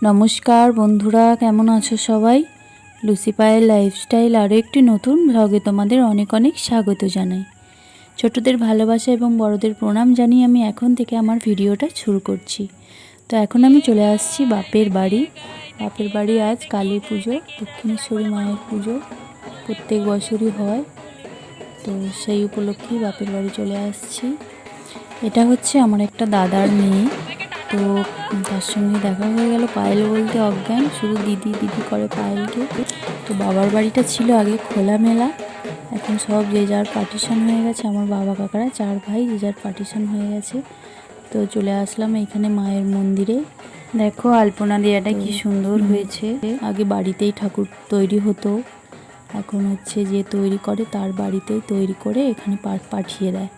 নমস্কার বন্ধুরা, কেমন আছো সবাই? লুসি পায়ের লাইফস্টাইল আরও একটি নতুন ব্লগে তোমাদের অনেক অনেক স্বাগত জানাই। ছোটদের ভালোবাসা এবং বড়দের প্রণাম জানিয়ে আমি এখন থেকে আমার ভিডিওটা শুরু করছি। তো এখন আমি চলে আসছি বাপের বাড়ি। বাপের বাড়ি আজ কালী পুজো, দক্ষিণেশ্বরী মায়ের পুজো প্রত্যেক বছরই হয়, তো সেই উপলক্ষেই বাপের বাড়ি চলে আসছি। এটা হচ্ছে আমার একটা দাদার মেয়ে, তো তার সঙ্গে দেখা হয়ে গেল। পায়েল বলতে অজ্ঞান, শুধু দিদি দিদি করে পায়েলকে। তো বাবার বাড়িটা ছিল আগে খোলামেলা, এখন সব যে যার পার্টিশন হয়ে গেছে। আমার বাবা কাকারা 4 ভাই, যে যার পার্টিশন হয়ে গেছে। তো চলে আসলাম এইখানে মায়ের মন্দিরে। দেখো আলপনা দেওয়াটা কি সুন্দর হয়েছে। আগে বাড়িতেই ঠাকুর তৈরি হতো, এখন হচ্ছে যে তৈরি করে তার বাড়িতেই তৈরি করে এখানে পাঠিয়ে দেয়।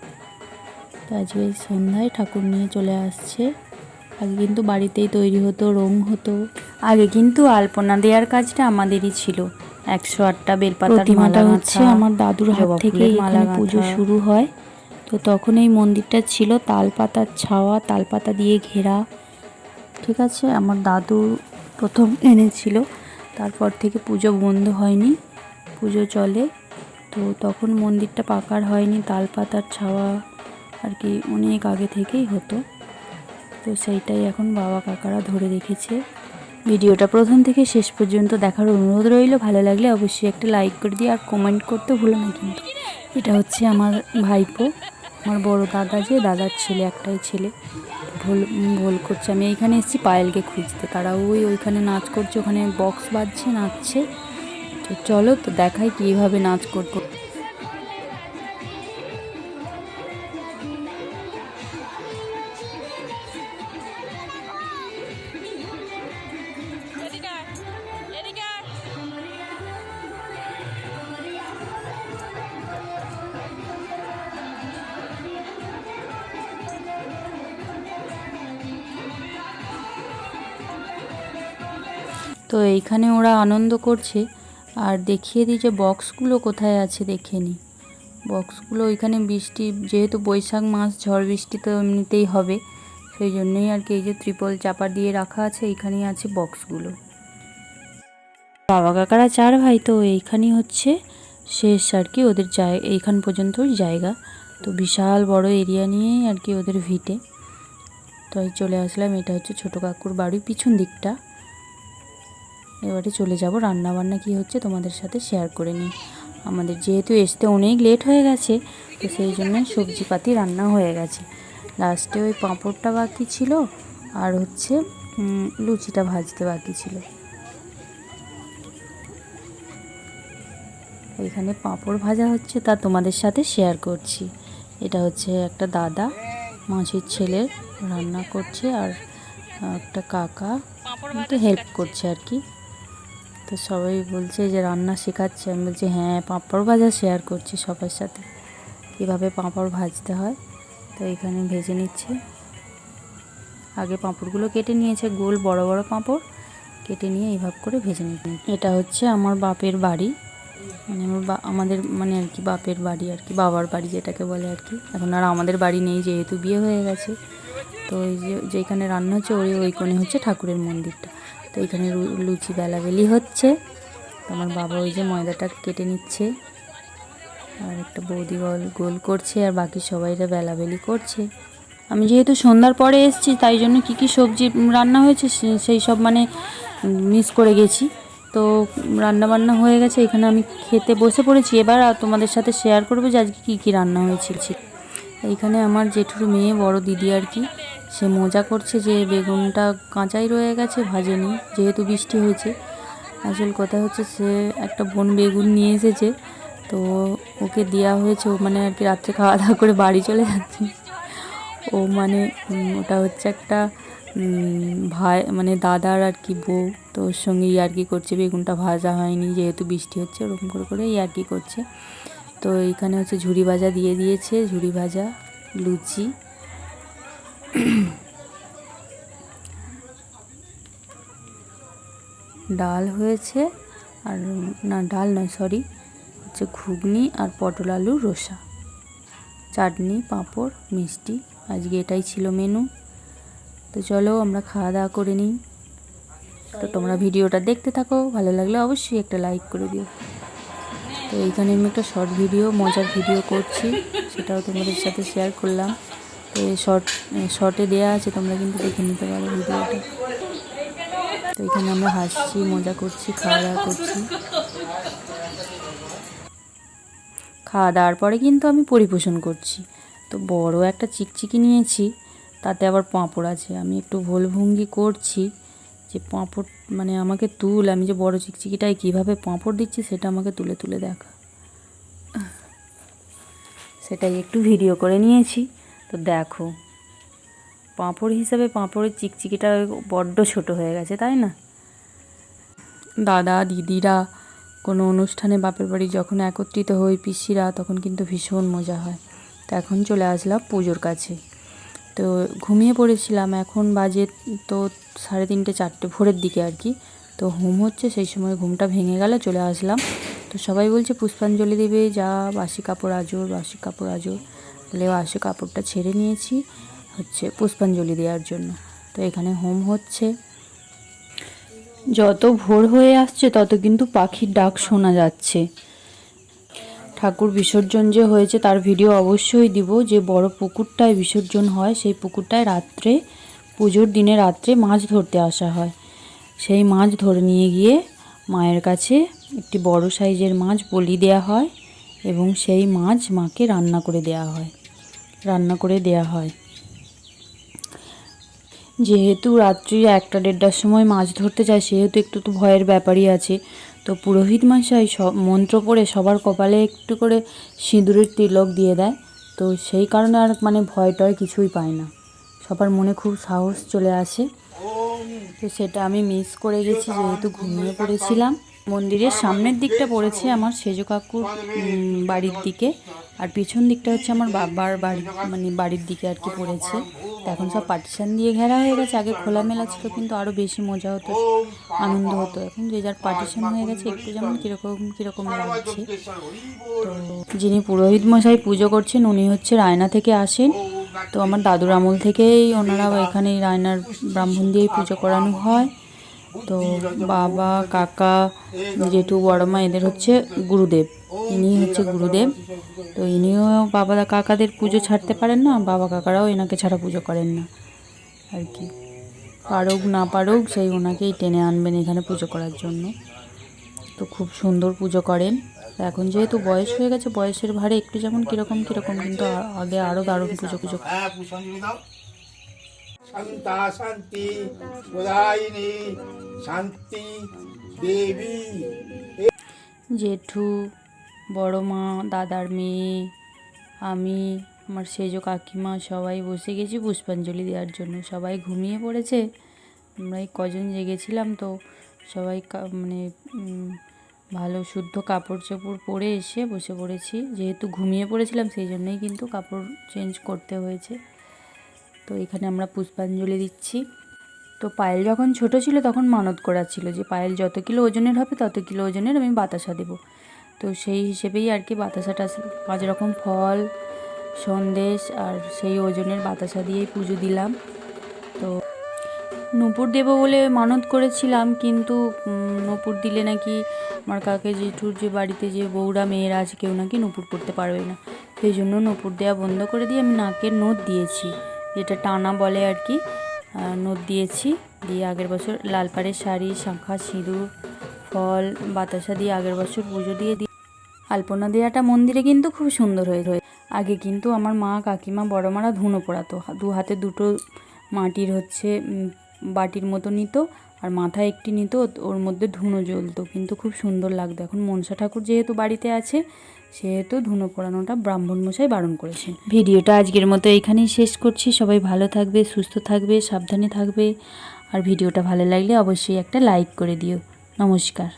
তো আজকে সন্ধ্যায় ঠাকুর নিয়ে চলে আসছে। আগে কিন্তু বাড়িতেই তৈরি হতো, রং হতো। আগে কিন্তু আলপনা দেওয়ার কাজটা আমাদেরই ছিল। 108টা বেলপাতার মালা হচ্ছে আমার দাদুর হাত থেকে এখানে পুজো শুরু হয়। তো তখন এই মন্দিরটা ছিল তালপাতার ছাওয়া, তালপাতা দিয়ে ঘেরা। ঠিক আছে, আমার দাদু প্রথম এনেছিল, তারপর থেকে পুজো বন্ধ হয়নি, পুজো চলে। তো তখন মন্দিরটা পাকার হয়নি, তালপাতার ছাওয়া আর কি অনেক আগে থেকেই হতো। তো সেইটাই এখন বাবা কাকারা ধরে রেখেছে। ভিডিওটা প্রথম থেকে শেষ পর্যন্ত দেখার অনুরোধ রইল। ভালো লাগলে অবশ্যই একটা লাইক করে দিয়ে আর কমেন্ট করতে ভুলো না কিন্তু। এটা হচ্ছে আমার ভাইপো, আমার বড় দাদা, যে দাদার ছেলে, একটাই ছেলে। ভুল করছে। আমি এইখানে এসেছি পায়েলকে খুঁজতে, তারা ওইখানে নাচ করছে, ওখানে বক্স বাজছে, নাচছে। তো চলো তো দেখাই কীভাবে নাচ করতে। তো এইখানে ওরা আনন্দ করছে, আর দেখিয়ে দিই যে বক্সগুলো কোথায় আছে দেখে নিই। বক্সগুলো ওইখানে, বৃষ্টি যেহেতু বৈশাখ মাস, ঝড় বৃষ্টি তো এমনিতেই হবে, সেই জন্যই আর কি এই যে ত্রিপল চাপা দিয়ে রাখা আছে, এইখানেই আছে বক্সগুলো। বাবা কাকারা 4 ভাই, তো এইখানেই হচ্ছে শেষ আর কি ওদের এইখান পর্যন্তই জায়গা। তো বিশাল বড় এরিয়া নিয়েই আর কি ওদের ভিটে। তো চলে আসলাম, এটা হচ্ছে ছোটো কাকুর বাড়ি পিছন দিকটা। এবারে চলে যাব রান্না বান্না কী হচ্ছে তোমাদের সাথে শেয়ার করে নিই। আমাদের যেহেতু আসতে অনেক লেট হয়ে গেছে, তো সেই জন্য সবজিপাতি রান্না হয়ে গেছে। লাস্টে ওই পাঁপড়টা বাকি ছিল, আর হচ্ছে লুচিটা ভাজতে বাকি ছিল। এখানে পাঁপড় ভাজা হচ্ছে, তা তোমাদের সাথে শেয়ার করছি। এটা হচ্ছে একটা দাদা, মাসির ছেলে রান্না করছে, আর একটা কাকা একটু হেল্প করছে আর কি। তো সবাই বলছে যে রান্না শেখাচ্ছে, আমি বলছি হ্যাঁ, পাঁপড় ভাজা শেয়ার করছি সবার সাথে, কীভাবে পাঁপড় ভাজতে হয়। তো এখানে ভেজে নিচ্ছে। আগে পাঁপড়গুলো কেটে নিয়েছে, গোল বড় বড় পাঁপড় কেটে নিয়ে এইভাবে করে ভেজে নিতে। এটা হচ্ছে আমার বাপের বাড়ি, মানে আমাদের মানে আর কি বাপের বাড়ি আর কি, বাবার বাড়ি যেটাকে বলে আর কি। এখন আর আমাদের বাড়ি নেই, যেহেতু বিয়ে হয়ে গেছে। তো এই যেখানে রান্না হচ্ছে ওই কোণে হচ্ছে ঠাকুরের মন্দিরটা। তো এখানে লুচি বেলাবেলি হচ্ছে। আমার বাবা ওই যে ময়দাটা কেটে নিচ্ছে, আর একটা বৌদি গোল করছে, আর বাকি সবাইরা বেলাবেলি করছে। আমি যেহেতু সন্ধ্যার পরে এসেছি, তাই জন্য কী সবজি রান্না হয়েছে সেই সব মানে মিস করে গেছি। তো রান্না বান্না হয়ে গেছে, এখানে আমি খেতে বসে পড়েছি। এবার তোমাদের সাথে শেয়ার করবো যে আজকে কী রান্না হয়েছিল। এইখানে আমার জেঠুর মেয়ে, বড় দিদি আর কি, সে মজা করছে যে বেগুনটা কাঁচাই রয়ে গেছে, ভাজেনি, যেহেতু বৃষ্টি হয়েছে। আসল কথা হচ্ছে সে একটা বোন বেগুন নিয়ে এসেছে, তো ওকে দেওয়া হয়েছে। ও মানে আর কি রাত্রে খাওয়া দাওয়া করে বাড়ি চলে যাচ্ছে। ও মানে ওটা হচ্ছে একটা ভাই, মানে দাদার আর কি বউ, তো ওর সঙ্গে ইয়ার্কি করছে। বেগুনটা ভাজা হয়নি, যেহেতু বৃষ্টি হচ্ছে, ওরকম করে ইয়ার্কি করছে। তো এইখানে হচ্ছে ঝুরি ভাজা দিয়ে দিয়েছে, ঝুরি ভাজা, লুচি, ডাল হয়েছে, আর না ডাল নয় সরি, হচ্ছে ঘুগনি আর পটল আলুর রসা, চাটনি, পাঁপড়, মিষ্টি। আজকে এটাই ছিল মেনু। তো চলো আমরা খাওয়া দাওয়া করে নিই। তো তোমরা ভিডিওটা দেখতে থাকো, ভালো লাগলে অবশ্যই একটা লাইক করে দিও। তো এইখানে আমি একটা শর্ট ভিডিও, মজার ভিডিও করছি, সেটাও তোমাদের সাথে শেয়ার করলাম। তো এই শর্টে দেওয়া আছে, তোমরা কিন্তু দেখে নিতে পারো ভিডিওটা। তো এখানে আমরা হাসছি, মজা করছি, খাওয়া দাওয়া করছি। খাওয়া দাওয়ার পরে কিন্তু আমি পরিবেশন করছি। তো বড় একটা চিকচিকি নিয়েছি, তাতে আবার পাঁপড় আছে। আমি একটু ভুলভঙ্গি করছি যে পাঁপড় মানে আমাকে আমি যে বড় চিকচিকিটায় কীভাবে পাঁপড় দিচ্ছি সেটা আমাকে তুলে তুলে দেখা, সেটাই একটু ভিডিও করে নিয়েছি। তো দেখো, পাঁপড় হিসাবে পাঁপড়ের চিকচিকিটা বড্ড ছোট হয়ে গেছে, তাই না? দাদা দিদিরা কোনো অনুষ্ঠানে বাপের বাড়ি যখন একত্রিত হই, পিসিরা, তখন কিন্তু ভীষণ মজা হয়। তো এখন চলে আসলাম পুজোর কাছে। তো ঘুমিয়ে পড়েছিলাম, এখন বাজে তো 3:30 4টে ভোরের দিকে আর কি। তো হোম হচ্ছে, সেই সময় ঘুমটা ভেঙে গেল, চলে আসলাম। তো সবাই বলছে পুষ্পাঞ্জলি দেবে, যা বাসি কাপড় আজোর, বাসি কাপড় আজোর। বলে বাসি কাপড়টা ছেড়ে নিয়েছি হচ্ছে পুষ্পাঞ্জলি দেওয়ার জন্য। তো এখানে হোম হচ্ছে। যত ভোর হয়ে আসছে তত কিন্তু পাখির ডাক শোনা যাচ্ছে। ঠাকুর বিসর্জন যে হয়েছে তার ভিডিও অবশ্যই দিব। যে বড় পুকুরটায় বিসর্জন হয়, সেই পুকুরটায় রাত্রে, পুজোর দিনে রাত্রে মাছ ধরতে আসা হয়। সেই মাছ ধরে নিয়ে গিয়ে মায়ের কাছে একটি বড় সাইজের মাছ বলি দেয়া হয়, এবং সেই মাছ মাকে রান্না করে দেয়া হয়। যেহেতু রাত্রি 1টা 1:30টার সময় মাছ ধরতে যায়, সেহেতু একটু তো ভয়ের ব্যাপারই আছে। তো পুরোহিত মশাই সব মন্ত্র পড়ে সবার কপালে একটু করে সিঁদুরের তিলক দিয়ে দেয়। তো সেই কারণে আর মানে ভয় টয় কিছুই পায় না, সবার মনে খুব সাহস চলে আসে। তো সেটা আমি মিস করে গেছি, যেহেতু ঘুমিয়ে পড়েছিলাম। মন্দিরের সামনের দিকটা পড়েছে আমার সেজো কাকুর বাড়ির দিকে, আর পিছন দিকটা হচ্ছে আমার বাবার বাড়ি, মানে বাড়ির দিকে আর কি পড়েছে। তো এখন সব পার্টিশান দিয়ে ঘেরা হয়ে গেছে। আগে খোলামেলা ছিল, কিন্তু আরও বেশি মজা হতো, আনন্দ হতো। এখন যে যার পার্টিশান হয়ে গেছে, একটু যেমন কীরকম লাগছে। তো যিনি পুরোহিত মশাই পুজো করছেন, উনি হচ্ছে রায়না থেকে আসেন। তো আমার দাদুর আমল থেকেই ওনারা এখানে রায়নার ব্রাহ্মণ দিয়েই পুজো করানো হয়। তো বাবা, কাকা, জেঠু, বড় মা, এদের হচ্ছে গুরুদেব, ইনি হচ্ছে গুরুদেব। তো ইনিও বাবা কাকাদের পুজো ছাড়তে পারেন না, বাবা কাকারাও এনাকে ছাড়া পুজো করেন না আর কি। পারুক না পারুক, সেই ওনাকেই টেনে আনবেন এখানে পুজো করার জন্য। তো খুব সুন্দর পুজো করেন। এখন যেহেতু বয়স হয়ে গেছে, বয়সের ভারে একটু যেমন কীরকম কিন্তু আগে আরও দারুণ পুজো। শান্তা শান্তি প্রদায়িনী শান্তি দেবী। জেঠু, বড় মা, দাদার মেয়ে, আমি, আমার সেজো কাকিমা সবাই বসে গেছি পুষ্পাঞ্জলি দেওয়ার জন্য। সবাই ঘুমিয়ে পড়েছে, আমরা এই কজন জেগেছিলাম। তো সবাই মানে ভালো শুদ্ধ কাপড় চোপড় পরে এসে বসে পড়েছি। যেহেতু ঘুমিয়ে পড়েছিলাম, সেই জন্যই কিন্তু কাপড় চেঞ্জ করতে হয়েছে। তো এখানে আমরা পুষ্পাঞ্জলি দিচ্ছি। তো পায়েল যখন ছোট ছিল তখন মানত করা ছিল যে পায়েল যত কিলো ওজনের হবে তত কিলো ওজনের আমি বাতাসা দেবো। তো সেই হিসেবেই আর কি বাতাসাটা 5 রকম ফল, সন্দেশ আর সেই ওজনের বাতাসা দিয়েই পুজো দিলাম। তো নূপুর দেবো বলে মানত করেছিলাম, কিন্তু নূপুর দিলে নাকি আমার কাকে জেঠুর যে বাড়িতে যে বউরা মেয়েরা আছে, কেউ নাকি নূপুর করতে পারবে না। সেই জন্য নূপুর দেওয়া বন্ধ করে দিয়ে আমি নাকের নথ দিয়েছি, যেটা টানা বলে আর কি। নথ দিয়েছি, দিয়ে আগের বছর লাল পাড়ের শাড়ি, শাঁখা, সিঁদুর, ফল, বাতাসা দিয়ে আগের বছর পুজো দিয়ে আলপনা দেওয়াটা মন্দিরে কিন্তু খুব সুন্দর হয়ে। আগে কিন্তু আমার মা, কাকিমা, বড় মারা ধুনো পোড়াতো, 2 হাতে 2টো মাটির হচ্ছে বাটির মতো নিত, আর মাথায় একটি নিত, ওর মধ্যে ধুনো জ্বলতো, কিন্তু খুব সুন্দর লাগতো। এখন মনসা ঠাকুর যেহেতু বাড়িতে আছে, সেহেতু ধুনো পোড়ানোটা ব্রাহ্মণ মশাই বারণ করেছেন। ভিডিওটা আজকের মতো এখানেই শেষ করছি। সবাই ভালো থাকবে, সুস্থ থাকবে, সাবধানে থাকবে। আর ভিডিওটা ভালো লাগলে অবশ্যই একটা লাইক করে দিও। নমস্কার।